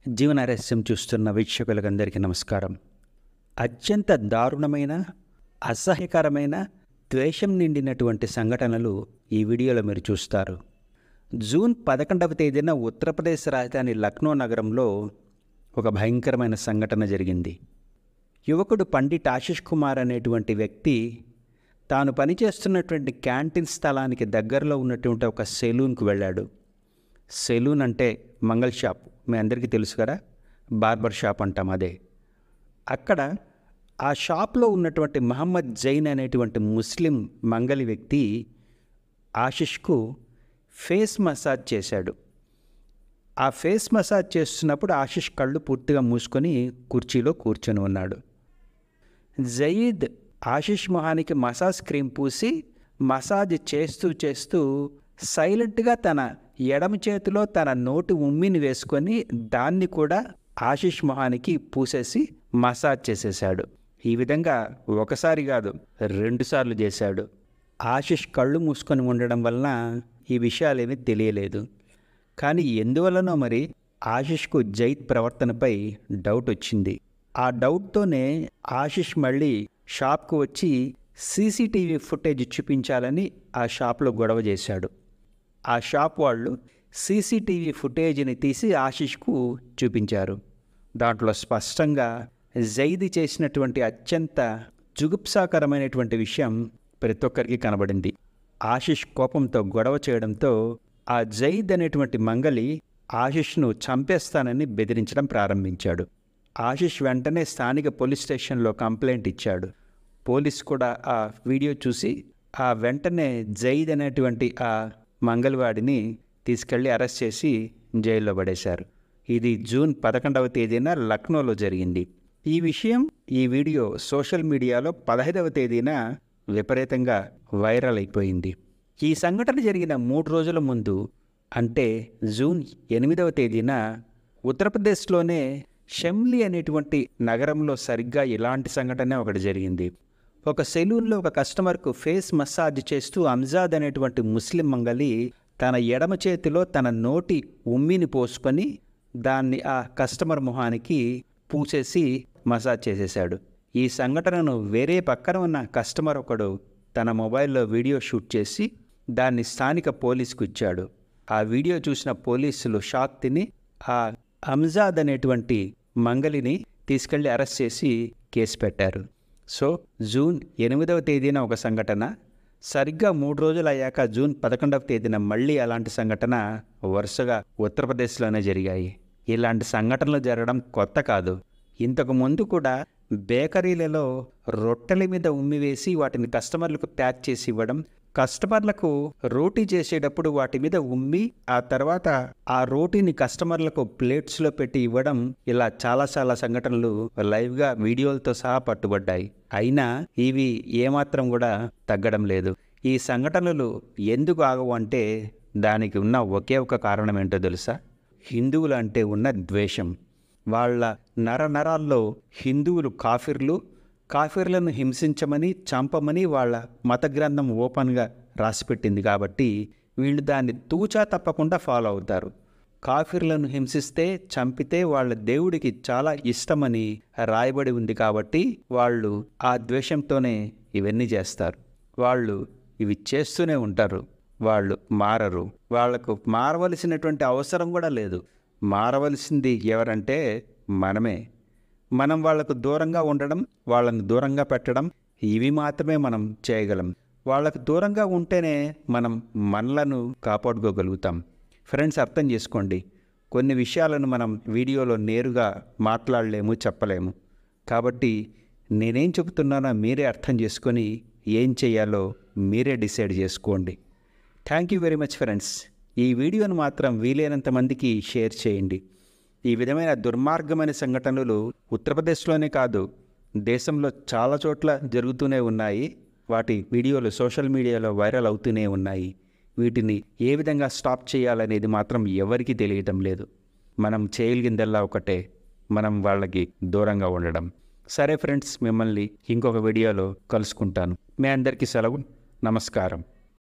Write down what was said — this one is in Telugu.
జీవనారస్యం చూస్తున్న వీక్షకులందరికీ నమస్కారం. అత్యంత దారుణమైన, అసహ్యకరమైన, ద్వేషం నిండినటువంటి సంఘటనలు ఈ వీడియోలో మీరు చూస్తారు. జూన్ 11వ తేదీన ఉత్తరప్రదేశ్ రాజధాని లక్నో నగరంలో ఒక భయంకరమైన సంఘటన జరిగింది. యువకుడు పండిట్ ఆశిష్ కుమార్ అనేటువంటి వ్యక్తి తాను పనిచేస్తున్నటువంటి క్యాంటీన్ స్థలానికి దగ్గరలో ఉన్నటువంటి ఒక సెలూన్కు వెళ్ళాడు. సెలూన్ అంటే మంగళ షాప్, మీ అందరికీ తెలుసు కదా, బార్బర్ షాప్ అంటాం అదే. అక్కడ ఆ షాప్లో ఉన్నటువంటి మహమ్మద్ జైన్ అనేటువంటి ముస్లిం మంగలి వ్యక్తి ఆశిష్కు ఫేస్ మసాజ్ చేశాడు. ఆ ఫేస్ మసాజ్ చేస్తున్నప్పుడు ఆశిష్ కళ్ళు పూర్తిగా మూసుకొని కుర్చీలో కూర్చొని ఉన్నాడు. జయీద్ ఆశిష్ మొహానికి మసాజ్ క్రీమ్ పూసి మసాజ్ చేస్తూ చేస్తూ సైలెంట్గా తన ఎడమ చేతిలో తన నోటి ఉమ్మిని వేసుకొని దాన్ని కూడా ఆశిష్ మొహానికి పూసేసి మసాజ్ చేసేశాడు. ఈ విధంగా ఒకసారి కాదు 2 సార్లు చేశాడు. ఆశిష్ కళ్ళు మూసుకొని ఉండడం వలన ఈ విషయాలేమీ తెలియలేదు. కానీ ఎందువలనో మరి ఆశిష్కు జైద్ ప్రవర్తనపై డౌట్ వచ్చింది. ఆ డౌట్తోనే ఆశిష్ మళ్ళీ షాప్కు వచ్చి సీసీటీవీ ఫుటేజ్ చూపించాలని ఆ షాప్లో గొడవ చేశాడు. ఆ షాప్ వాళ్ళు సీసీటీవీ ఫుటేజ్ని తీసి ఆశిష్కు చూపించారు. దాంట్లో స్పష్టంగా జైద్ చేసినటువంటి అత్యంత జుగుప్సాకరమైనటువంటి విషయం ప్రతి ఒక్కరికి కనబడింది. ఆశిష్ కోపంతో గొడవ చేయడంతో ఆ జైద్ అనేటువంటి మంగలి ఆశిష్ను చంపేస్తానని బెదిరించడం ప్రారంభించాడు. ఆశిష్ వెంటనే స్థానిక పోలీస్ స్టేషన్లో కంప్లైంట్ ఇచ్చాడు. పోలీస్ కూడా ఆ వీడియో చూసి ఆ వెంటనే జైద్ అనేటువంటి ఆ మంగళవాడిని తీసుకెళ్లి అరెస్ట్ చేసి జైల్లో పడేశారు. ఇది జూన్ 11వ తేదీన లక్నోలో జరిగింది. ఈ విషయం, ఈ వీడియో సోషల్ మీడియాలో 15వ తేదీన విపరీతంగా వైరల్ అయిపోయింది. ఈ సంఘటన జరిగిన 3 రోజుల ముందు అంటే జూన్ 8వ తేదీన ఉత్తరప్రదేశ్లోనే షమ్లీ అనేటువంటి నగరంలో సరిగ్గా ఇలాంటి సంఘటన ఒకటి జరిగింది. ఒక సెలూన్లో ఒక కస్టమర్కు ఫేస్ మసాజ్ చేస్తూ అంజాద్ అనేటువంటి ముస్లిం మంగలి తన ఎడమ చేతిలో తన నోటి ఉమ్మిని పోసుకొని దాన్ని ఆ కస్టమర్ మొహానికి పూసేసి మసాజ్ చేసేశాడు. ఈ సంఘటనను వేరే పక్కన ఉన్న కస్టమర్ ఒకడు తన మొబైల్లో వీడియో షూట్ చేసి దాన్ని స్థానిక పోలీసుకు ఇచ్చాడు. ఆ వీడియో చూసిన పోలీసులు షాక్ తిని ఆ అంజాద్ అనేటువంటి మంగలిని తీసుకెళ్లి అరెస్ట్ చేసి కేసు పెట్టారు. సో జూన్ 8వ తేదీన ఒక సంఘటన, సరిగ్గా 3 రోజులు అయ్యాక జూన్ 11వ తేదీన మళ్ళీ అలాంటి సంఘటన వరుసగా ఉత్తరప్రదేశ్లోనే జరిగాయి. ఇలాంటి సంఘటనలు జరగడం కొత్త కాదు. ఇంతకు ముందు కూడా బేకరీలలో రొట్టెల మీద ఉమ్మి వేసి వాటిని కస్టమర్లకు ప్యాక్ చేసి ఇవ్వడం, కస్టమర్లకు రోటీ చేసేటప్పుడు వాటి మీద ఉమ్మి ఆ తర్వాత ఆ రోటీని కస్టమర్లకు ప్లేట్స్లో పెట్టి ఇవ్వడం, ఇలా చాలా సంఘటనలు లైవ్గా వీడియోలతో సహా పట్టుబడ్డాయి. అయినా ఇవి ఏమాత్రం కూడా తగ్గడం లేదు. ఈ సంఘటనలు ఎందుకు ఆగవు అంటే దానికి ఉన్న ఒకే ఒక కారణం ఏంటో తెలుసా? హిందువులు అంటే ఉన్న ద్వేషం. వాళ్ళ నరాల్లో హిందువులు కాఫిర్లను హింసించమని, చంపమని వాళ్ళ మత గ్రంథం ఓపెన్గా రాసిపెట్టింది కాబట్టి వీళ్ళు దాన్ని తూచా తప్పకుండా ఫాలో అవుతారు. కాఫిర్లను హింసిస్తే, చంపితే వాళ్ళ దేవుడికి చాలా ఇష్టమని రాయబడి ఉంది కాబట్టి వాళ్ళు ఆ ద్వేషంతోనే ఇవన్నీ చేస్తారు. వాళ్ళు ఇవి చేస్తూనే ఉంటారు. వాళ్ళు మారరు. వాళ్లకు మారవలసినటువంటి అవసరం కూడా లేదు. మారవలసింది ఎవరంటే మనమే. మనం వాళ్లకు దూరంగా ఉండడం, వాళ్ళని దూరంగా పెట్టడం, ఇవి మాత్రమే మనం చేయగలం. వాళ్ళకు దూరంగా ఉంటేనే మనం మనలను కాపాడుకోగలుగుతాం. ఫ్రెండ్స్, అర్థం చేసుకోండి, కొన్ని విషయాలను మనం వీడియోలో నేరుగా మాట్లాడలేము, చెప్పలేము. కాబట్టి నేనేం చెబుతున్నానో మీరే అర్థం చేసుకొని ఏం చేయాలో మీరే డిసైడ్ చేసుకోండి. Thank you very much friends. ఈ వీడియోను మాత్రం వీలైనంత మందికి షేర్ చేయండి. ఈ విధమైన దుర్మార్గమైన సంఘటనలు ఉత్తరప్రదేశ్లోనే కాదు, దేశంలో చాలా చోట్ల జరుగుతూనే ఉన్నాయి. వాటి వీడియోలు సోషల్ మీడియాలో వైరల్ అవుతూనే ఉన్నాయి. వీటిని ఏ విధంగా స్టాప్ చేయాలనేది మాత్రం ఎవరికీ తెలియటం లేదు. మనం చేయగలిగిందల్లా ఒకటే, మనం వాళ్ళకి దూరంగా ఉండడం. సరే ఫ్రెండ్స్, మిమ్మల్ని ఇంకొక వీడియోలో కలుసుకుంటాను. మీ అందరికీ సెలవు. నమస్కారం.